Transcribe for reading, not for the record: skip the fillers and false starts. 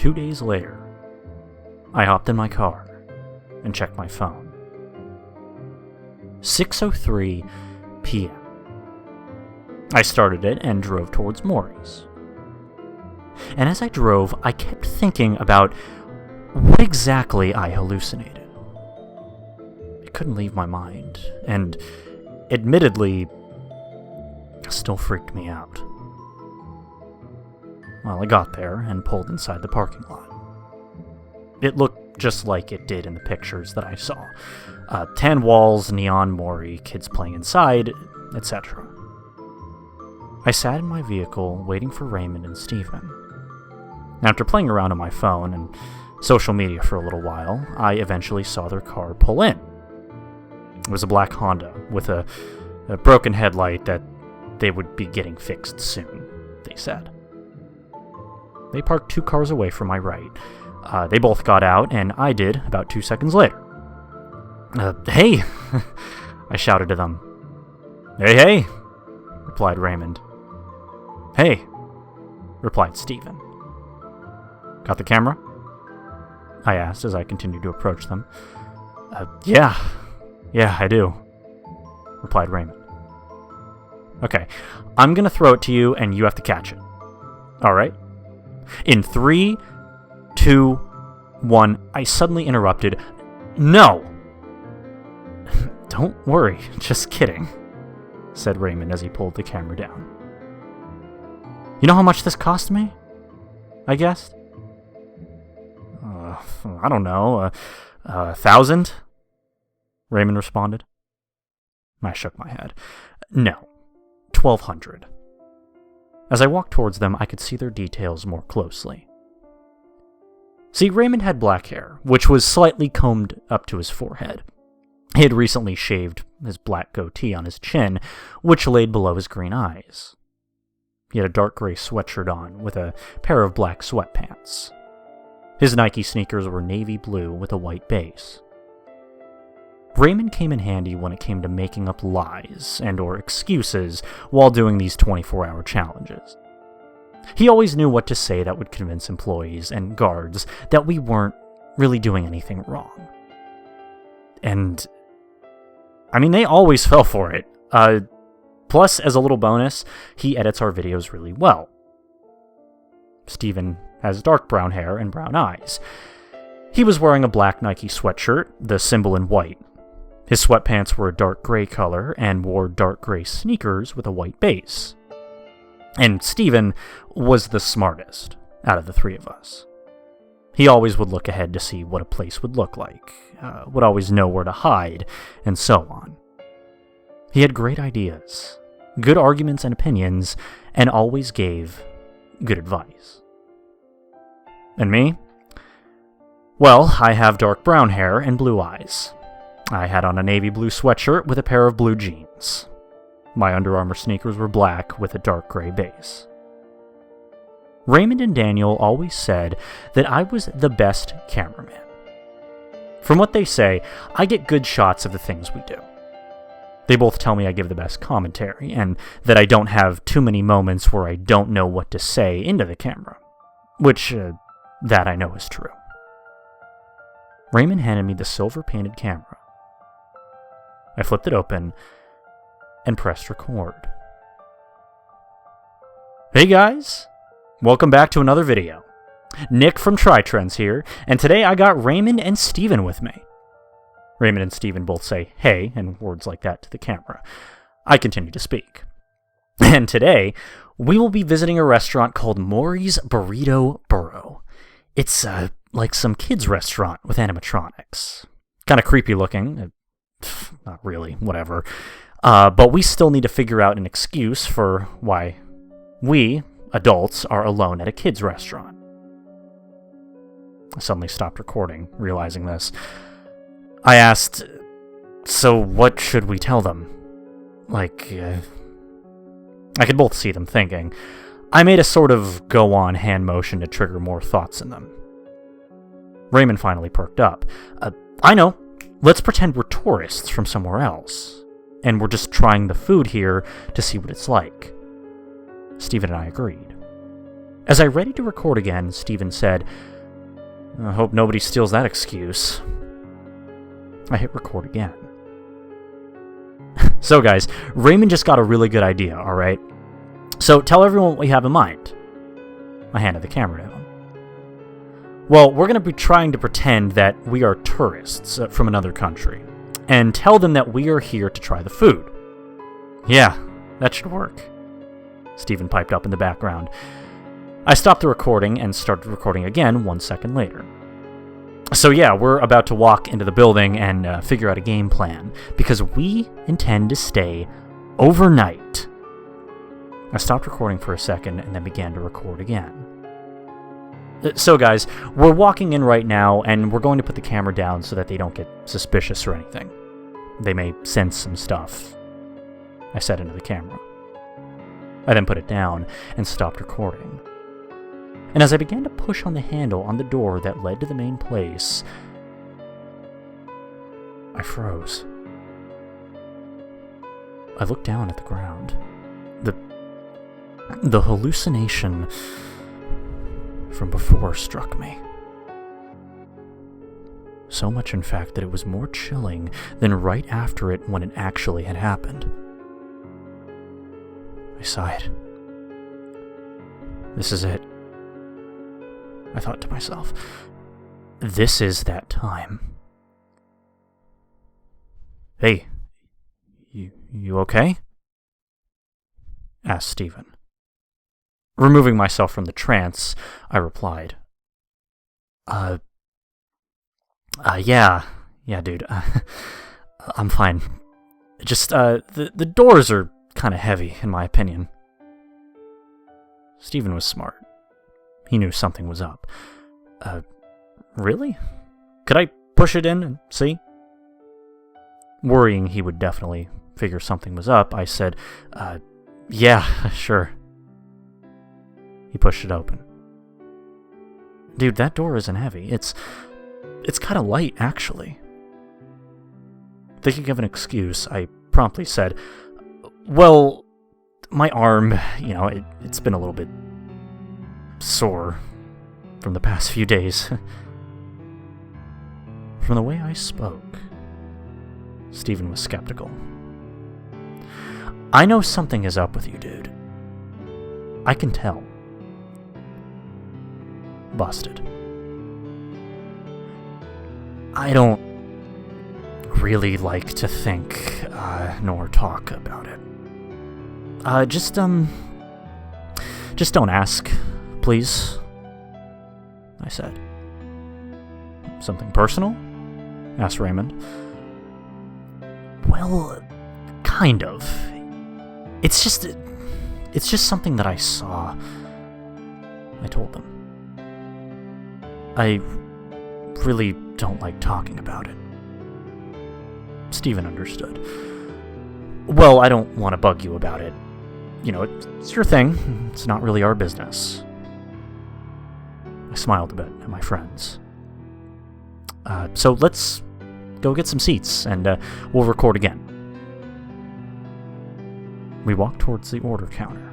2 days later, I hopped in my car and checked my phone. 6:03 p.m. I started it and drove towards Maury's. And as I drove, I kept thinking about what exactly I hallucinated. It couldn't leave my mind, and admittedly, still freaked me out. Well, I got there and pulled inside the parking lot. It looked just like it did in the pictures that I saw. Tan walls, neon Maury, kids playing inside, etc. I sat in my vehicle waiting for Raymond and Steven. After playing around on my phone and social media for a little while, I eventually saw their car pull in. It was a black Honda with a broken headlight that they would be getting fixed soon, they said. They parked 2 cars away from my right. They both got out, and I did about 2 seconds later. Hey! I shouted to them. Hey! Replied Raymond. Hey! Replied Steven. Got the camera? I asked as I continued to approach them. Yeah, I do, replied Raymond. Okay, I'm gonna throw it to you and you have to catch it. Alright? In 3, 2, 1, I suddenly interrupted. No! Don't worry, just kidding, said Raymond as he pulled the camera down. You know how much this cost me? I guessed. I don't know, 1,000? Raymond responded. I shook my head. No, 1,200. As I walked towards them, I could see their details more closely. See, Raymond had black hair, which was slightly combed up to his forehead. He had recently shaved his black goatee on his chin, which laid below his green eyes. He had a dark gray sweatshirt on with a pair of black sweatpants. His Nike sneakers were navy blue with a white base. Raymond came in handy when it came to making up lies and or excuses while doing these 24-hour challenges. He always knew what to say that would convince employees and guards that we weren't really doing anything wrong. And, I mean, they always fell for it. Plus, as a little bonus, he edits our videos really well. Steven has dark brown hair and brown eyes. He was wearing a black Nike sweatshirt, the symbol in white. His sweatpants were a dark gray color and wore dark gray sneakers with a white base. And Steven was the smartest out of the 3 of us. He always would look ahead to see what a place would look like, would always know where to hide, and so on. He had great ideas, good arguments and opinions, and always gave good advice. And me? Well, I have dark brown hair and blue eyes. I had on a navy blue sweatshirt with a pair of blue jeans. My Under Armour sneakers were black with a dark gray base. Raymond and Daniel always said that I was the best cameraman. From what they say, I get good shots of the things we do. They both tell me I give the best commentary, and that I don't have too many moments where I don't know what to say into the camera. Which, that I know is true. Raymond handed me the silver-painted camera. I flipped it open and pressed record. Hey guys! Welcome back to another video. Nick from TryTrends here, and today I got Raymond and Steven with me. Raymond and Steven both say hey and words like that to the camera. I continue to speak. And today, we will be visiting a restaurant called Maury's Burrito Burrow. It's like some kids' restaurant with animatronics. Kind of creepy looking. Not really, whatever. But we still need to figure out an excuse for why we, adults, are alone at a kids' restaurant. I suddenly stopped recording, realizing this. I asked, so what should we tell them? I could both see them thinking. I made a sort of go-on hand motion to trigger more thoughts in them. Raymond finally perked up. I know. Let's pretend we're tourists from somewhere else, and we're just trying the food here to see what it's like. Steven and I agreed. As I ready to record again, Steven said, I hope nobody steals that excuse. I hit record again. So guys, Raymond just got a really good idea, alright? So tell everyone what we have in mind. I handed the camera to him. Well, we're going to be trying to pretend that we are tourists from another country, and tell them that we are here to try the food. Yeah, that should work. Stephen piped up in the background. I stopped the recording and started recording again 1 second later. So yeah, we're about to walk into the building and figure out a game plan, because we intend to stay overnight. I stopped recording for a second and then began to record again. So guys, we're walking in right now, and we're going to put the camera down so that they don't get suspicious or anything. They may sense some stuff. I said into the camera. I then put it down and stopped recording. And as I began to push on the handle on the door that led to the main place, I froze. I looked down at the ground. The hallucination from before struck me. So much, in fact, that it was more chilling than right after it when it actually had happened. I sighed. This is it. I thought to myself, this is that time. Hey, you okay? Asked Stephen. Removing myself from the trance, I replied, yeah, dude, I'm fine. Just, the doors are kind of heavy, in my opinion. Stephen was smart. He knew something was up. Really? Could I push it in and see? Worrying he would definitely figure something was up, I said, yeah, sure. He pushed it open. Dude, that door isn't heavy. It's kind of light, actually. Thinking of an excuse, I promptly said, well, my arm, it's been a little bit sore from the past few days. From the way I spoke, Stephen was skeptical. I know something is up with you, dude. I can tell. Busted. I don't really like to think, nor talk about it. Just don't ask, please, I said. Something personal? Asked Raymond. Well, kind of. It's just something that I saw, I told them. I really don't like talking about it. Stephen understood. Well, I don't want to bug you about it. It's your thing. It's not really our business. I smiled a bit at my friends. So let's go get some seats, and we'll record again. We walked towards the order counter.